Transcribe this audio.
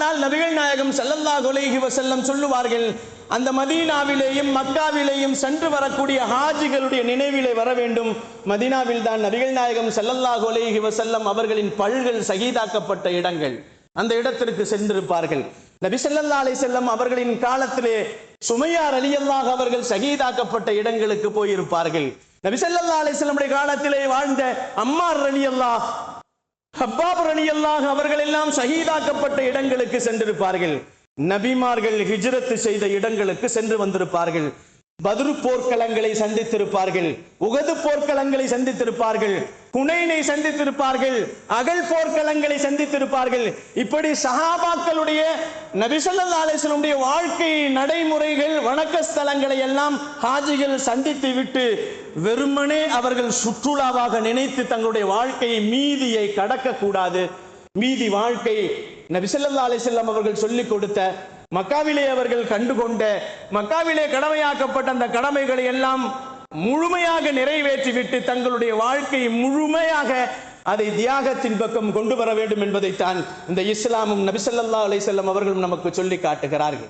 ஆனால் நபிகள் நாயகம் ஸல்லல்லாஹு அலைஹி வஸல்லம் சொல்லுவார்கள், அந்த மதீனாவிலேயும் மக்காவிலேயும் சென்று வரக்கூடிய ஹாஜிகளுடைய நினைவிலே வர வேண்டும். மதீனாவில் தான் நபிகள் நாயகம் ஸல்லல்லாஹு அலைஹி வஸல்லம் அவர்களின் பல்கள் ஷஹீதாக்கப்பட்ட இடங்கள். அந்த இடத்திற்கு சென்றிருப்பார்கள். நபி ஸல்லல்லாஹு அலைஹி வஸல்லம் அவர்களின் காலத்திலே சுமையா ரலியல்லாஹு அவர்கள் ஷஹீதாக்கப்பட்ட இடங்களுக்கு போயிருப்பார்கள். நபி ஸல்லல்லாஹு அலைஹி வஸல்லம் காலத்திலே வாழ்ந்த அம்மார் ரலியல்லாஹு, ஹப்பாப் ரலியல்லாஹு அவர்கள் எல்லாம் ஷஹீதாக்கப்பட்ட இடங்களுக்கு சென்றிருப்பார்கள். நபிமார்கள் ஹிஜ்ரத் செய்த இடங்களுக்கு சென்று வந்திருப்பார்கள். பத்ரு போர்க்களங்களை சந்தித்திருப்பார்கள், உகது போர்க்களங்களை சந்தித்திருப்பார்கள், ஹுனைனை சந்தித்திருப்பார்கள், அகல் போர்க்களங்களை சந்தித்திருப்பார்கள். இப்படி சஹாபாக்களுடைய நபி ஸல்லல்லாஹு அலைஹி வஸல்லம் வாழ்க்கை நடைமுறைகள், வணக்க ஸ்தலங்களை எல்லாம் ஹாஜிகள் சந்தித்து விட்டு வெறுமனே அவர்கள் சுற்றுலாவாக நினைத்து தங்களுடைய வாழ்க்கையை மீதியை கடக்க கூடாது. மீதி வாழ்க்கை நபி ஸல்லல்லாஹு அலைஹி வஸல்லம் அவர்கள் சொல்லிக் கொடுத்த, மக்காவிலே அவர்கள் கண்டுகொண்ட, மக்காவிலே கடமையாக்கப்பட்ட அந்த கடமைகளை எல்லாம் முழுமையாக நிறைவேற்றிவிட்டு தங்களுடைய வாழ்க்கையை முழுமையாக அதை தியாகத்தின் பக்கம் கொண்டு வர வேண்டும் என்பதைத்தான் இந்த இஸ்லாமும் நபி ஸல்லல்லாஹு அலைஹி வஸல்லம் அவர்களும் நமக்கு சொல்லி காட்டுகிறார்கள்.